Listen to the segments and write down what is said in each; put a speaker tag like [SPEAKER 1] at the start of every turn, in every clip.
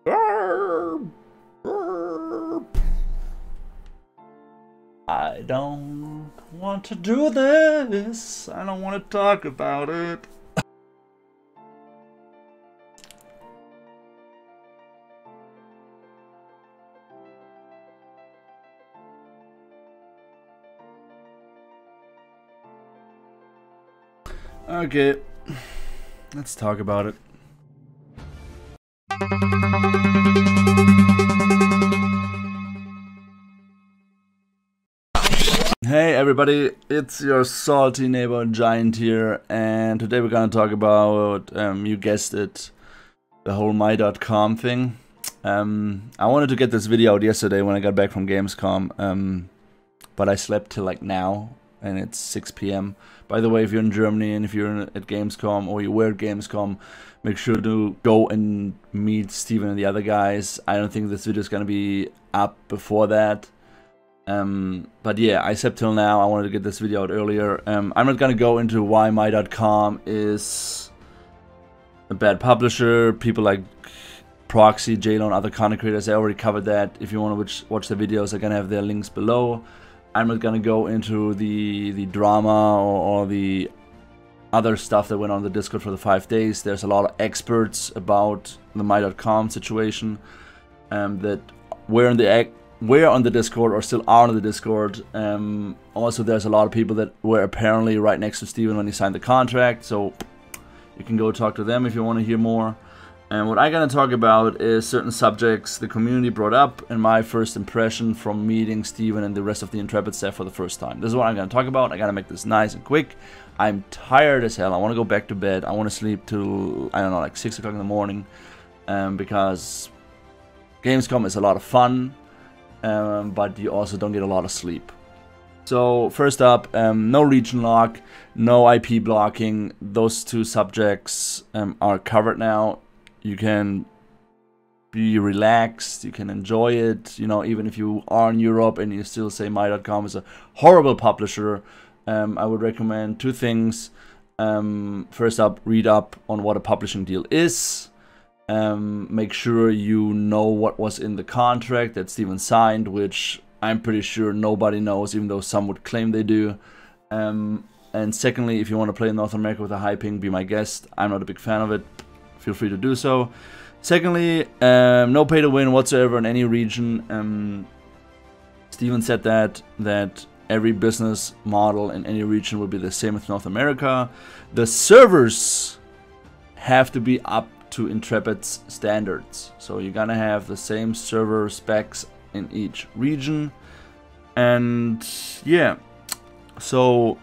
[SPEAKER 1] I don't want to do this. I don't want to talk about it. Okay, let's talk about it. Hey everybody, it's your salty neighbor Giant here, and today we're gonna talk about, you guessed it, the whole my.com thing. I wanted to get this video out yesterday when I got back from Gamescom, but I slept till like now, and it's 6 p.m. By the way, if you're in Germany and if you're at Gamescom or you were at Gamescom, make sure to go and meet Steven and the other guys. I don't think this video is gonna be up before that. But yeah, I slept till now. I wanted to get this video out earlier. I'm not gonna go into why my.com is a bad publisher. People like Proxy, JLo, other content creators, I already covered that. If you want to watch the videos, I'm gonna have their links below. I'm not gonna go into the drama or the other stuff that went on the Discord for the 5 days. There's a lot of experts about the my.com situation that were on the Discord or still are on the Discord. Also, there's a lot of people that were apparently right next to Steven when he signed the contract, so you can go talk to them if you want to hear more. And what I'm going to talk about is certain subjects the community brought up and my first impression from meeting Steven and the rest of the Intrepid staff for the first time. This is what I'm going to talk about. I got to make this nice and quick. I'm tired as hell. I want to go back to bed. I want to sleep till, I don't know, like 6 o'clock in the morning, because Gamescom is a lot of fun. But you also don't get a lot of sleep. So first up, no region lock, no IP blocking. Those two subjects are covered now. You can be relaxed, you can enjoy it, you know, even if you are in Europe and you still say my.com is a horrible publisher. I would recommend two things. First up, read up on what a publishing deal is. Make sure you know what was in the contract that Steven signed, which I'm pretty sure nobody knows, even though some would claim they do. And secondly, if you want to play in North America with a high ping, be my guest. I'm not a big fan of it. Feel free to do so. Secondly, no pay to win whatsoever in any region. Steven said that every business model in any region will be the same as North America. The servers have to be up to Intrepid's standards, so you're gonna have the same server specs in each region. And yeah, so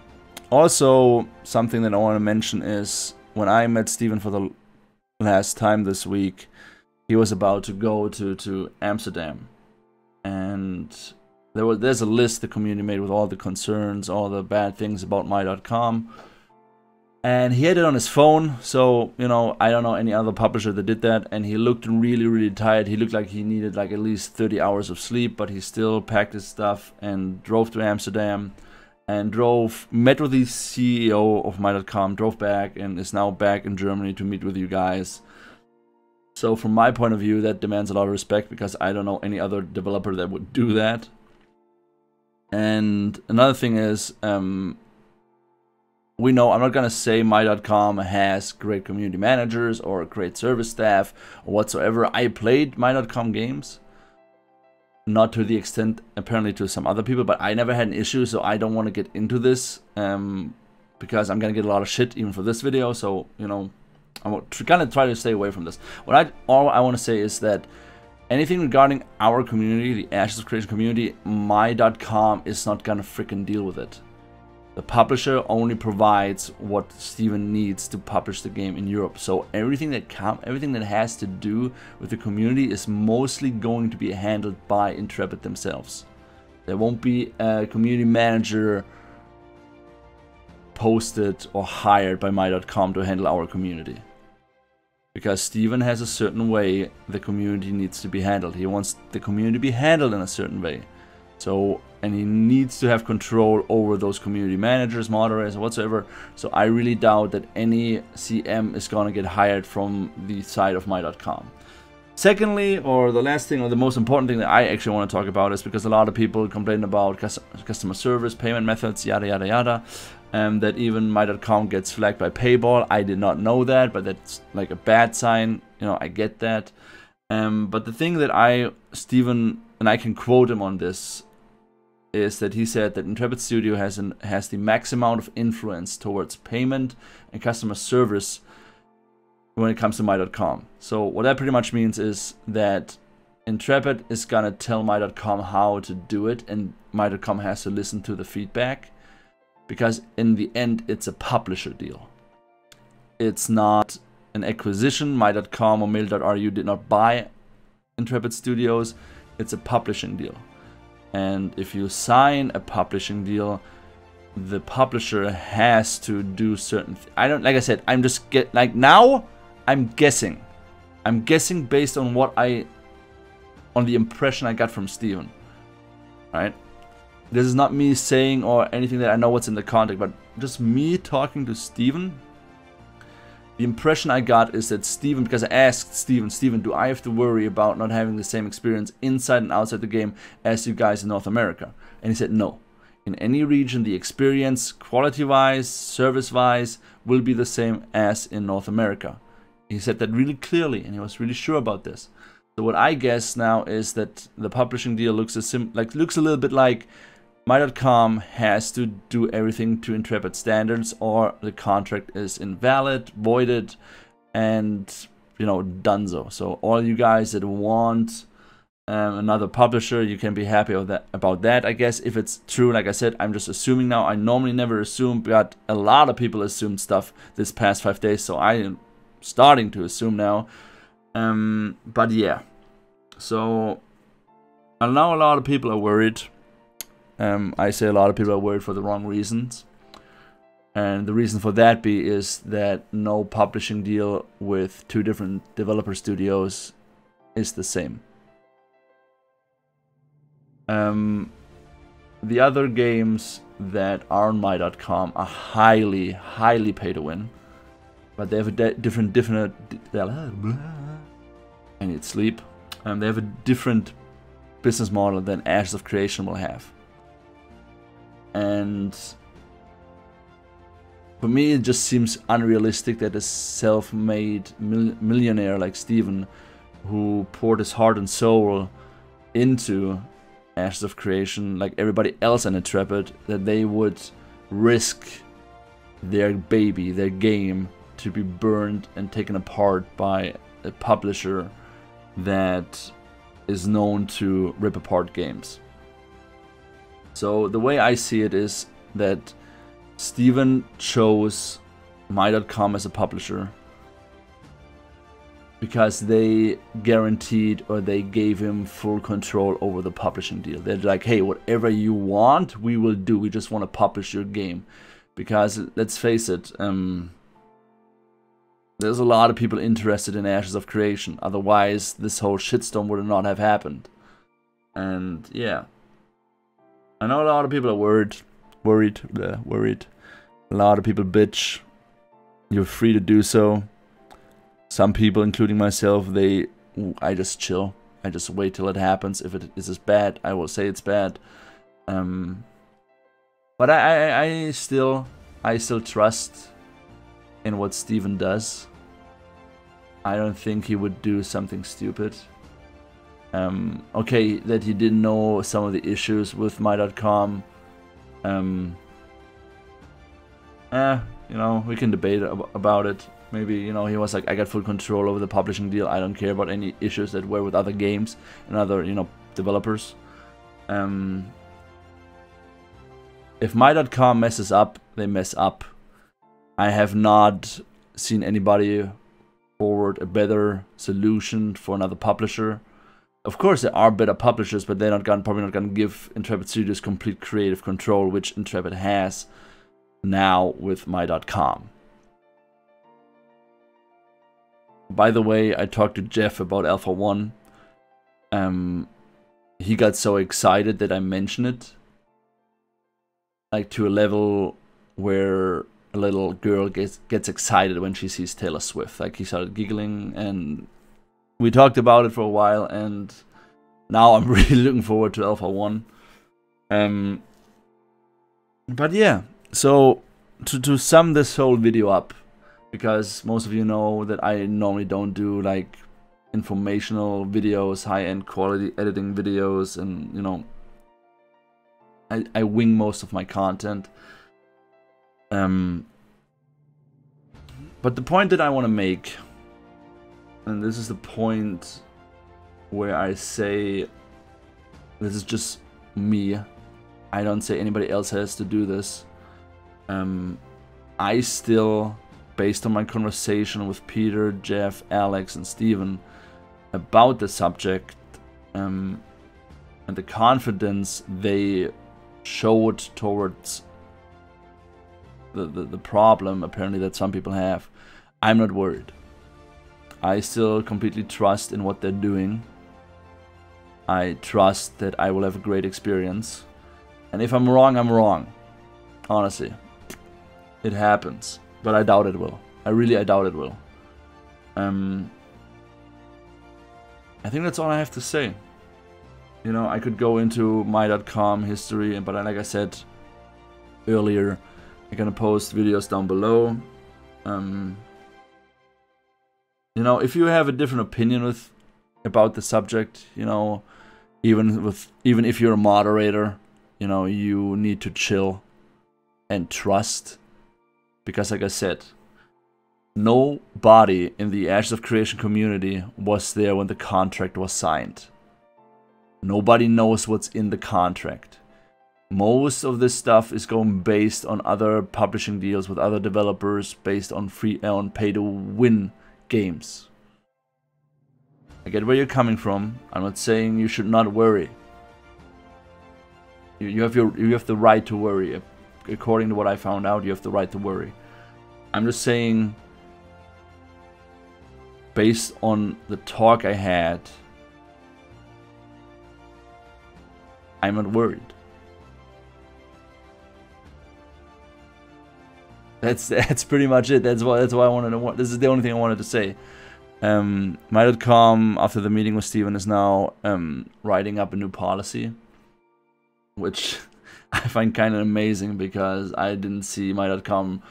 [SPEAKER 1] also something that I want to mention is when I met Steven for the last time this week, he was about to go to Amsterdam, and there's a list the community made with all the concerns, all the bad things about my.com. And he had it on his phone, so, you know, I don't know any other publisher that did that, and he looked really, really tired. He looked like he needed like at least 30 hours of sleep, but he still packed his stuff and drove to Amsterdam, and met with the CEO of my.com, drove back, and is now back in Germany to meet with you guys. So from my point of view, that demands a lot of respect, because I don't know any other developer that would do that. And another thing is, we know, I'm not going to say my.com has great community managers or great service staff or whatsoever. I played my.com games, not to the extent apparently to some other people, but I never had an issue, so I don't want to get into this, because I'm going to get a lot of shit even for this video. So, you know, I'm going to try to stay away from this. All I want to say is that anything regarding our community, the Ashes of Creation community, my.com is not going to freaking deal with it. The publisher only provides what Steven needs to publish the game in Europe. So everything that has to do with the community is mostly going to be handled by Intrepid themselves. There won't be a community manager posted or hired by my.com to handle our community. Because Steven has a certain way the community needs to be handled. He wants the community to be handled in a certain way. So, and he needs to have control over those community managers, moderators, or whatsoever. So I really doubt that any CM is going to get hired from the side of my.com. Secondly, or the last thing, or the most important thing that I actually want to talk about is because a lot of people complain about customer service, payment methods, yada yada yada, that even my.com gets flagged by paywall. I did not know that, but that's like a bad sign. You know, I get that. But the thing that Steven, and I can quote him on this, is that he said that Intrepid Studio has the max amount of influence towards payment and customer service when it comes to my.com. So what that pretty much means is that Intrepid is gonna tell my.com how to do it, and my.com has to listen to the feedback, because in the end it's a publisher deal. It's not an acquisition. My.com or mail.ru did not buy Intrepid Studios. It's a publishing deal. And if you sign a publishing deal, the publisher has to do certain like I said, I'm just now I'm guessing. I'm guessing based on on the impression I got from Steven. Right? This is not me saying or anything that I know what's in the contract, but just me talking to Steven. The impression I got is that Steven, because I asked Steven, do I have to worry about not having the same experience inside and outside the game as you guys in North America? And he said no. In any region, the experience, quality-wise, service-wise, will be the same as in North America. He said that really clearly, and he was really sure about this. So what I guess now is that the publishing deal looks a little bit like my.com has to do everything to Intrepid standards, or the contract is invalid, voided, and, you know, donezo. So all you guys that want another publisher, you can be happy about that, I guess. If it's true, like I said, I'm just assuming now. I normally never assume, but a lot of people assumed stuff this past 5 days, so I am starting to assume now. But yeah, so I know a lot of people are worried. I say a lot of people are worried for the wrong reasons. And the reason for that is that no publishing deal with 2 different developer studios is the same. The other games that are on my.com are highly, highly pay to win. But they have a different I need sleep. They have a different business model than Ashes of Creation will have. And for me, it just seems unrealistic that a self-made millionaire like Steven, who poured his heart and soul into Ashes of Creation, like everybody else in Intrepid, that they would risk their baby, their game, to be burned and taken apart by a publisher that is known to rip apart games. So the way I see it is that Steven chose my.com as a publisher because they guaranteed, or they gave him full control over the publishing deal. They're like, hey, whatever you want, we will do. We just want to publish your game. Because, let's face it, there's a lot of people interested in Ashes of Creation. Otherwise, this whole shitstorm would not have happened. And, yeah. I know a lot of people are worried. A lot of people bitch. You're free to do so. Some people, including myself, I just chill. I just wait till it happens. If it is bad, I will say it's bad. But I still trust in what Steven does. I don't think he would do something stupid. Okay, that he didn't know some of the issues with my.com. You know, we can debate about it. Maybe, you know, he was like, I got full control over the publishing deal. I don't care about any issues that were with other games and other, you know, developers. If my.com messes up, they mess up. I have not seen anybody forward a better solution for another publisher. Of course, there are better publishers, but they're probably not gonna give Intrepid Studios complete creative control, which Intrepid has now with my.com. By the way, I talked to Jeff about Alpha 1. He got so excited that I mentioned it. Like to a level where a little girl gets excited when she sees Taylor Swift. Like he started giggling, and we talked about it for a while, and now I'm really looking forward to Alpha 1. But yeah, so to sum this whole video up, because most of you know that I normally don't do like informational videos, high-end quality editing videos, and you know, I wing most of my content. But the point that I want to make, and this is the point where I say this is just me, I don't say anybody else has to do this. I still, based on my conversation with Peter, Jeff, Alex, and Steven about the subject, and the confidence they showed towards the problem apparently that some people have, I'm not worried. I still completely trust in what they're doing. I trust that I will have a great experience. And if I'm wrong, I'm wrong. Honestly. It happens. But I doubt it will. I doubt it will. I think that's all I have to say. You know, I could go into my.com history, but like I said earlier, I'm gonna post videos down below. You know, if you have a different opinion about the subject, you know, even if you're a moderator, you know, you need to chill and trust, because like I said, nobody in the Ashes of Creation community was there when the contract was signed. Nobody knows what's in the contract. Most of this stuff is going based on other publishing deals with other developers, based on pay-to-win games. I get where you're coming from. I'm not saying you should not worry. You have the right to worry. According to what I found out, you have the right to worry. I'm just saying, based on the talk I had, I'm not worried. That's pretty much it. That's why I wanted to. This is the only thing I wanted to say. My.com, after the meeting with Steven, is now writing up a new policy, which I find kind of amazing, because I didn't see my.com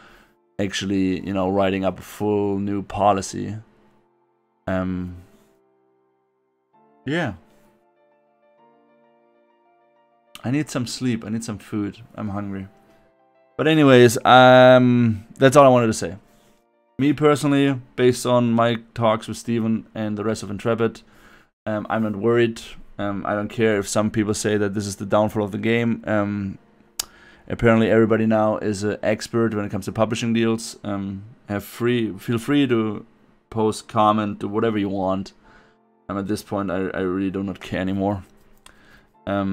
[SPEAKER 1] actually, you know, writing up a full new policy. Yeah. I need some sleep. I need some food. I'm hungry. But anyways, that's all I wanted to say. Me personally, based on my talks with Steven and the rest of Intrepid, I'm not worried. I don't care if some people say that this is the downfall of the game. Apparently everybody now is an expert when it comes to publishing deals. Feel free to post, comment, do whatever you want. At this point, I really do not care anymore. But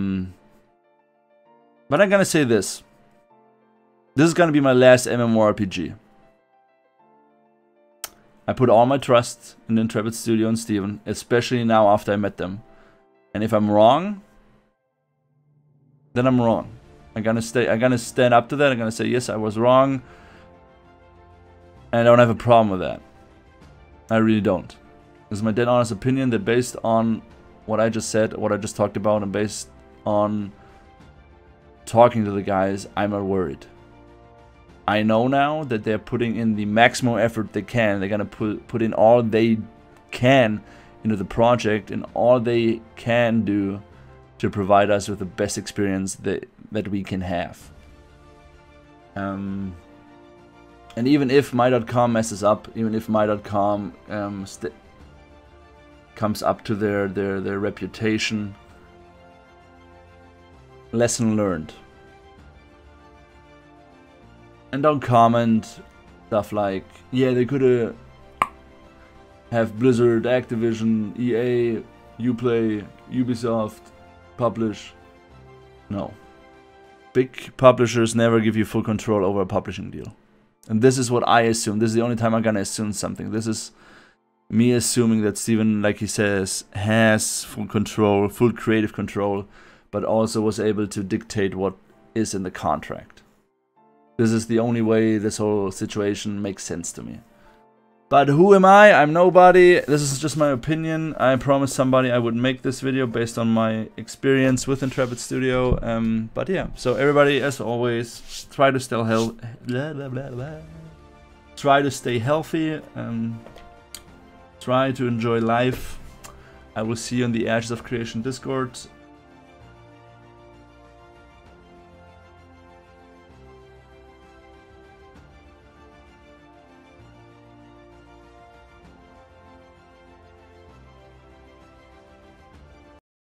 [SPEAKER 1] I'm gonna say this. This is gonna be my last MMORPG. I put all my trust in the Intrepid Studio and Steven, especially now after I met them. And if I'm wrong, then I'm wrong. I'm gonna stand up to that. I'm gonna say, yes, I was wrong. And I don't have a problem with that. I really don't. This is my dead honest opinion that, based on what I just said, what I just talked about, and based on talking to the guys, I'm not worried. I know now that they're putting in the maximum effort they can. They're gonna put in all they can into the project, and all they can do to provide us with the best experience that we can have. And even if my.com messes up, even if my.com comes up to their reputation, lesson learned. And don't comment stuff like, yeah, they could have Blizzard, Activision, EA, Uplay, Ubisoft publish. No. Big publishers never give you full control over a publishing deal. And this is what I assume. This is the only time I'm gonna assume something. This is me assuming that Steven, like he says, has full control, full creative control, but also was able to dictate what is in the contract. This is the only way this whole situation makes sense to me. But who am I? I'm nobody. This is just my opinion. I promised somebody I would make this video based on my experience with Intrepid Studio. But yeah, so everybody, as always, try to stay healthy. Try to enjoy life. I will see you on the Ashes of Creation Discord.